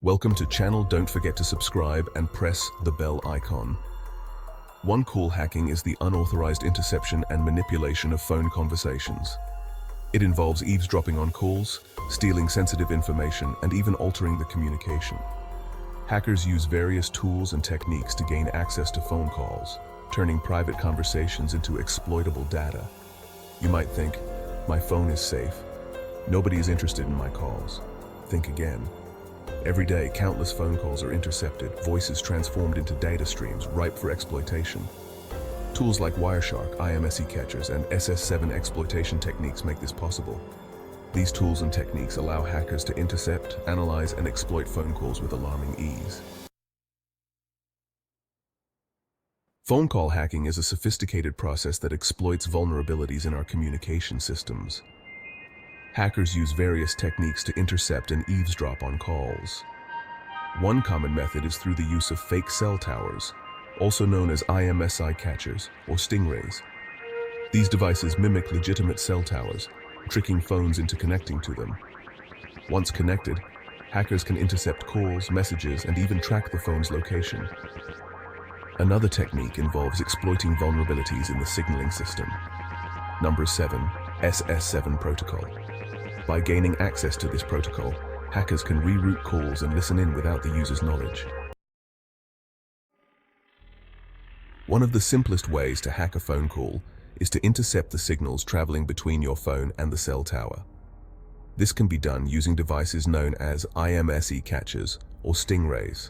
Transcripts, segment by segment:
Welcome to channel. Don't forget to subscribe and press the bell icon. One-call hacking is the unauthorized interception and manipulation of phone conversations. It involves eavesdropping on calls, stealing sensitive information, and even altering the communication. Hackers use various tools and techniques to gain access to phone calls, turning private conversations into exploitable data. You might think, my phone is safe. Nobody is interested in my calls. Think again. Every day, countless phone calls are intercepted, voices transformed into data streams ripe for exploitation. Tools like Wireshark, IMSI catchers, and SS7 exploitation techniques make this possible. These tools and techniques allow hackers to intercept, analyze, and exploit phone calls with alarming ease. Phone call hacking is a sophisticated process that exploits vulnerabilities in our communication systems. Hackers use various techniques to intercept and eavesdrop on calls. One common method is through the use of fake cell towers, also known as IMSI catchers or Stingrays. These devices mimic legitimate cell towers, tricking phones into connecting to them. Once connected, hackers can intercept calls, messages, and even track the phone's location. Another technique involves exploiting vulnerabilities in the signaling system. Number 7, SS7 protocol. By gaining access to this protocol, hackers can reroute calls and listen in without the user's knowledge. One of the simplest ways to hack a phone call is to intercept the signals traveling between your phone and the cell tower. This can be done using devices known as IMSI catchers or Stingrays.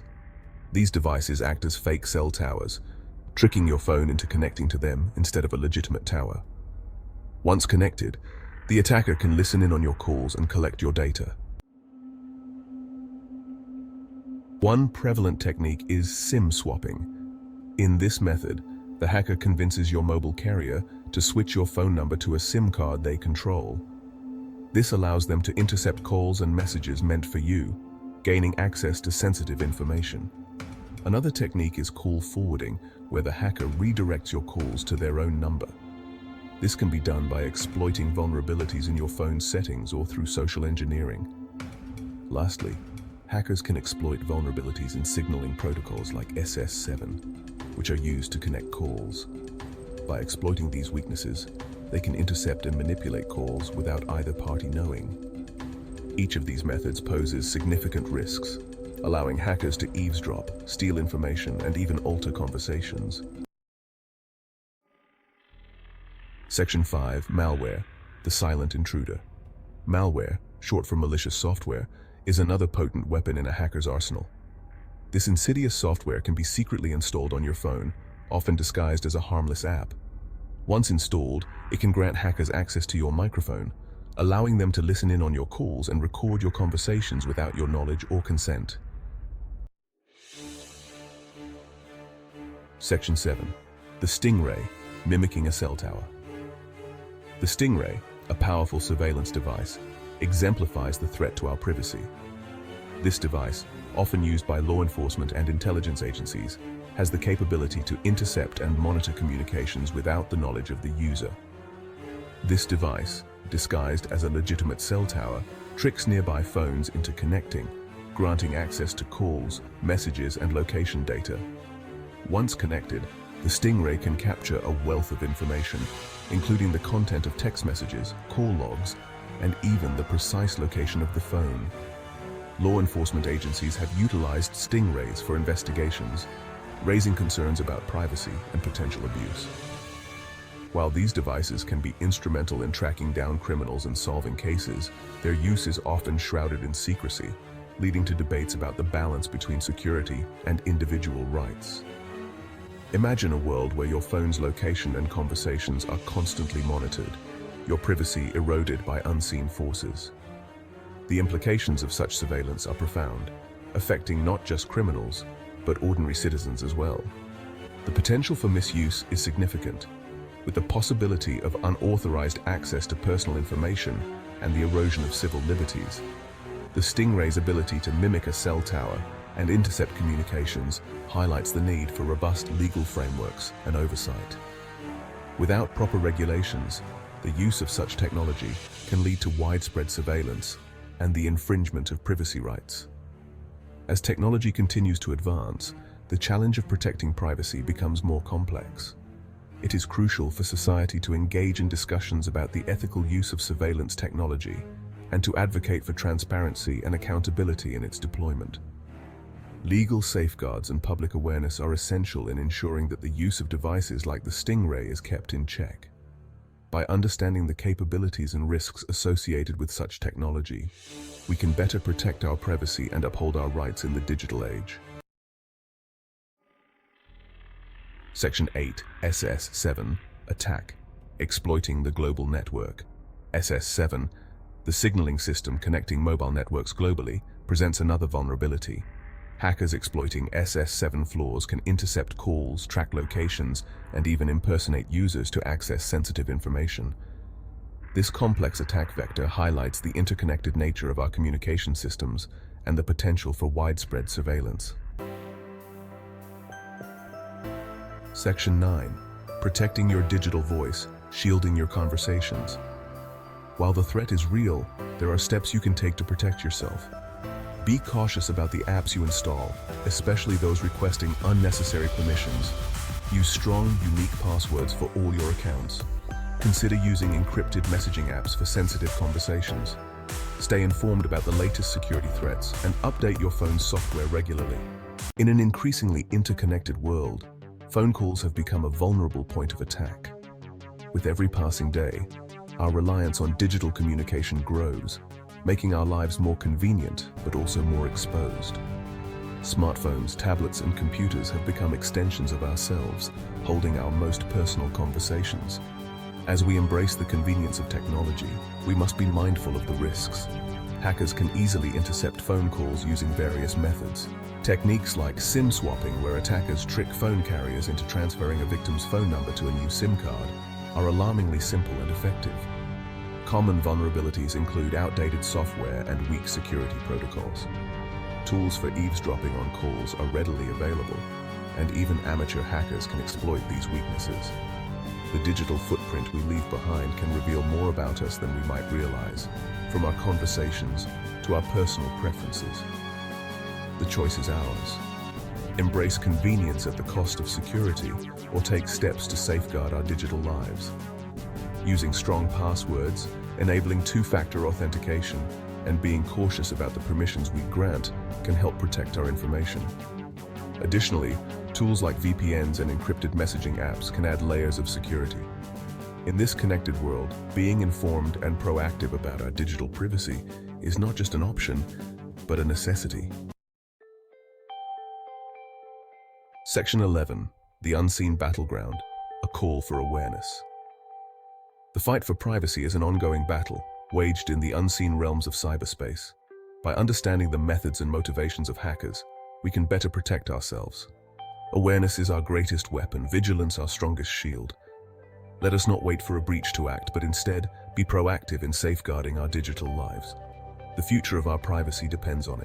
These devices act as fake cell towers, tricking your phone into connecting to them instead of a legitimate tower. Once connected, the attacker can listen in on your calls and collect your data. One prevalent technique is SIM swapping. In this method, the hacker convinces your mobile carrier to switch your phone number to a SIM card they control. This allows them to intercept calls and messages meant for you, gaining access to sensitive information. Another technique is call forwarding, where the hacker redirects your calls to their own number. This can be done by exploiting vulnerabilities in your phone's settings or through social engineering. Lastly, hackers can exploit vulnerabilities in signaling protocols like SS7, which are used to connect calls. By exploiting these weaknesses, they can intercept and manipulate calls without either party knowing. Each of these methods poses significant risks, allowing hackers to eavesdrop, steal information, and even alter conversations. Section 5. Malware, the Silent Intruder. Malware, short for malicious software, is another potent weapon in a hacker's arsenal. This insidious software can be secretly installed on your phone, often disguised as a harmless app. Once installed, it can grant hackers access to your microphone, allowing them to listen in on your calls and record your conversations without your knowledge or consent. Section 7. The Stingray, mimicking a cell tower. The Stingray, a powerful surveillance device, exemplifies the threat to our privacy. This device, often used by law enforcement and intelligence agencies, has the capability to intercept and monitor communications without the knowledge of the user. This device, disguised as a legitimate cell tower, tricks nearby phones into connecting, granting access to calls, messages, and location data. Once connected, the Stingray can capture a wealth of information, including the content of text messages, call logs, and even the precise location of the phone. Law enforcement agencies have utilized Stingrays for investigations, raising concerns about privacy and potential abuse. While these devices can be instrumental in tracking down criminals and solving cases, their use is often shrouded in secrecy, leading to debates about the balance between security and individual rights. Imagine a world where your phone's location and conversations are constantly monitored, your privacy eroded by unseen forces. The implications of such surveillance are profound, affecting not just criminals, but ordinary citizens as well. The potential for misuse is significant, with the possibility of unauthorized access to personal information and the erosion of civil liberties. The Stingray's ability to mimic a cell tower and intercept communications highlights the need for robust legal frameworks and oversight. Without proper regulations, the use of such technology can lead to widespread surveillance and the infringement of privacy rights. As technology continues to advance, the challenge of protecting privacy becomes more complex. It is crucial for society to engage in discussions about the ethical use of surveillance technology and to advocate for transparency and accountability in its deployment. Legal safeguards and public awareness are essential in ensuring that the use of devices like the Stingray is kept in check. By understanding the capabilities and risks associated with such technology, we can better protect our privacy and uphold our rights in the digital age. Section 8, SS7, Attack, Exploiting the Global Network. SS7, the signaling system connecting mobile networks globally, presents another vulnerability. Hackers exploiting SS7 flaws can intercept calls, track locations, and even impersonate users to access sensitive information. This complex attack vector highlights the interconnected nature of our communication systems and the potential for widespread surveillance. Section 9. Protecting your digital voice, shielding your conversations. While the threat is real, there are steps you can take to protect yourself. Be cautious about the apps you install, especially those requesting unnecessary permissions. Use strong, unique passwords for all your accounts. Consider using encrypted messaging apps for sensitive conversations. Stay informed about the latest security threats and update your phone's software regularly. In an increasingly interconnected world, phone calls have become a vulnerable point of attack. With every passing day, our reliance on digital communication grows, making our lives more convenient but also more exposed. Smartphones, tablets, and computers have become extensions of ourselves, holding our most personal conversations. As we embrace the convenience of technology, we must be mindful of the risks. Hackers can easily intercept phone calls using various methods. Techniques like SIM swapping, where attackers trick phone carriers into transferring a victim's phone number to a new SIM card, are alarmingly simple and effective. Common vulnerabilities include outdated software and weak security protocols. Tools for eavesdropping on calls are readily available, and even amateur hackers can exploit these weaknesses. The digital footprint we leave behind can reveal more about us than we might realize, from our conversations to our personal preferences. The choice is ours. Embrace convenience at the cost of security, or take steps to safeguard our digital lives. Using strong passwords, enabling two-factor authentication, and being cautious about the permissions we grant can help protect our information. Additionally, tools like VPNs and encrypted messaging apps can add layers of security. In this connected world, being informed and proactive about our digital privacy is not just an option, but a necessity. Section 11. The Unseen Battleground, a Call for Awareness. The fight for privacy is an ongoing battle, waged in the unseen realms of cyberspace. By understanding the methods and motivations of hackers, we can better protect ourselves. Awareness is our greatest weapon, vigilance our strongest shield. Let us not wait for a breach to act, but instead be proactive in safeguarding our digital lives. The future of our privacy depends on it.